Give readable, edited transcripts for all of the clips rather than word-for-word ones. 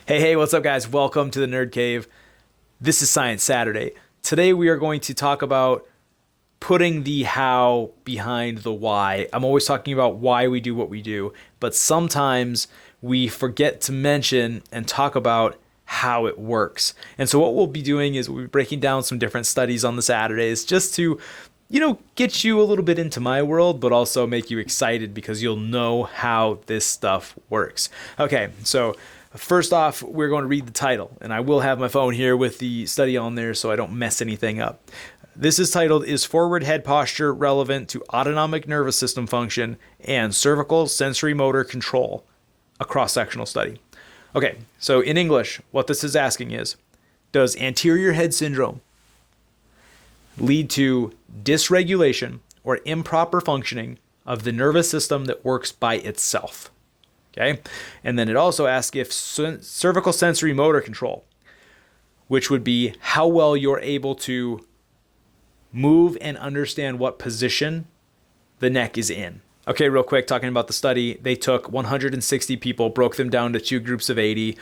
Hey, what's up, guys? Welcome to the Nerd Cave. This is Science Saturday. Today, we are going to talk about putting the how behind the why. I'm always talking about why we do what we do, but sometimes we forget to mention and talk about how it works. And so, what we'll be doing is we'll be breaking down some different studies on the Saturdays just to get you a little bit into my world, but also make you excited because you'll know how this stuff works. Okay, so first off, we're going to read the title, and I will have my phone here with the study on there so I don't mess anything up. This is titled, Is Forward Head Posture Relevant to Autonomic Nervous System Function and Cervical Sensory Motor Control? A cross-sectional study. Okay, so in English, what this is asking is, does anterior head syndrome lead to dysregulation or improper functioning of the nervous system that works by itself? Okay, and then it also asks if cervical sensory motor control, which would be how well you're able to move and understand what position the neck is in. Okay, real quick, talking about the study, they took 160 people, broke them down to two groups of 80.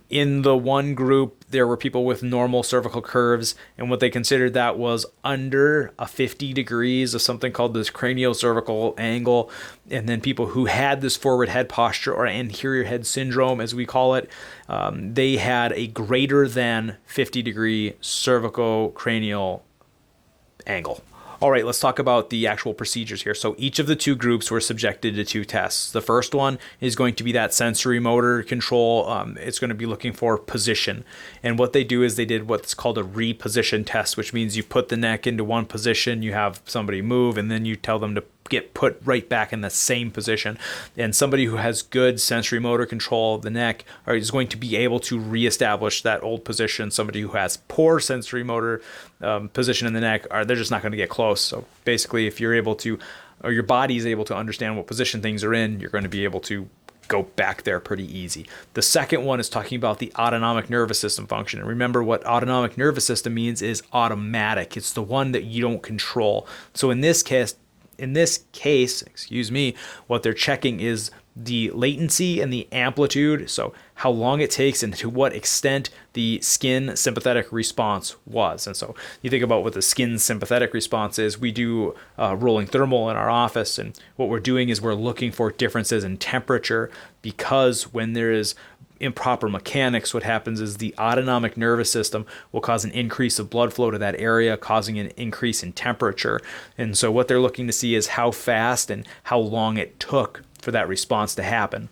In the one group, there were people with normal cervical curves, and what they considered that was under a 50 degrees of something called this craniocervical angle. And then people who had this forward head posture or anterior head syndrome, as we call it, they had a greater than 50 degree cervical cranial angle. All right, let's talk about the actual procedures here. So each of the two groups were subjected to two tests. The first one is going to be that sensory motor control. It's going to be looking for position. And what they do is they did what's called a reposition test, which means you put the neck into one position, you have somebody move, and then you tell them to get put right back in the same position. And somebody who has good sensory motor control of the neck is going to be able to reestablish that old position. Somebody who has poor sensory motor position in the neck, they're just not going to get close. So basically, if you're able to, or your body is able to understand what position things are in, you're going to be able to go back there pretty easy. The second one is talking about the autonomic nervous system function. And remember, what autonomic nervous system means is automatic. It's the one that you don't control. So in this case, what they're checking is the latency and the amplitude, so how long it takes and to what extent the skin sympathetic response was. And so you think about what the skin sympathetic response is. We do rolling thermal in our office, and what we're doing is we're looking for differences in temperature, because when there is improper mechanics, what happens is the autonomic nervous system will cause an increase of blood flow to that area, causing an increase in temperature. And so what they're looking to see is how fast and how long it took for that response to happen.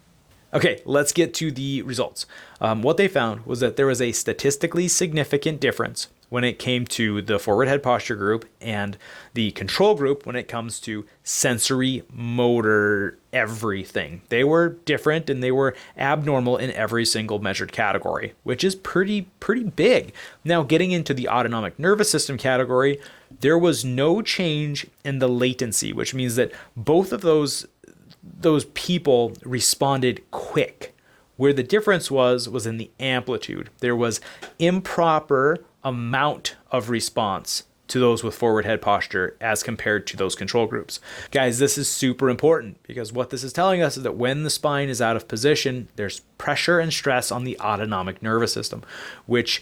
Okay, let's get to the results. What they found was that there was a statistically significant difference when it came to the forward head posture group and the control group when it comes to sensory motor everything. They were different and they were abnormal in every single measured category, which is pretty big. Now, getting into the autonomic nervous system category, there was no change in the latency, which means that both of those people responded quick. Where the difference was in the amplitude. There was improper amount of response to those with forward head posture as compared to those control groups. Guys, this is super important because what this is telling us is that when the spine is out of position, there's pressure and stress on the autonomic nervous system, which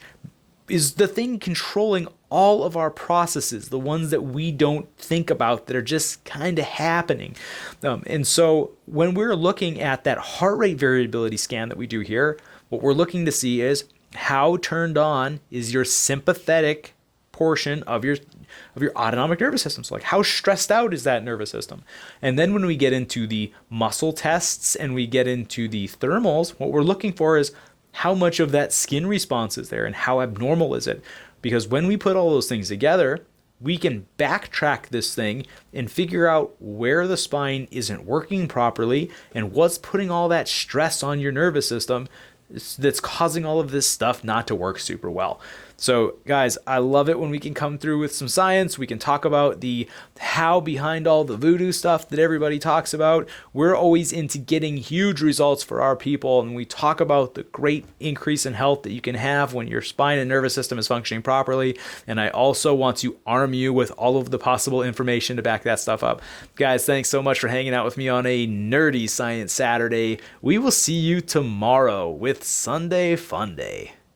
is the thing controlling all of our processes, the ones that we don't think about that are just kind of happening. And so when we're looking at that heart rate variability scan that we do here, what we're looking to see is how turned on is your sympathetic portion of your autonomic nervous system. So like how stressed out is that nervous system? And then when we get into the muscle tests and we get into the thermals, what we're looking for is how much of that skin response is there and how abnormal is it? Because when we put all those things together, we can backtrack this thing and figure out where the spine isn't working properly and what's putting all that stress on your nervous system that's causing all of this stuff not to work super well. So guys, I love it when we can come through with some science. We can talk about the how behind all the voodoo stuff that everybody talks about. We're always into getting huge results for our people, and we talk about the great increase in health that you can have when your spine and nervous system is functioning properly. And I also want to arm you with all of the possible information to back that stuff up. Guys, thanks so much for hanging out with me on a nerdy Science Saturday. We will see you tomorrow with with Sunday Funday.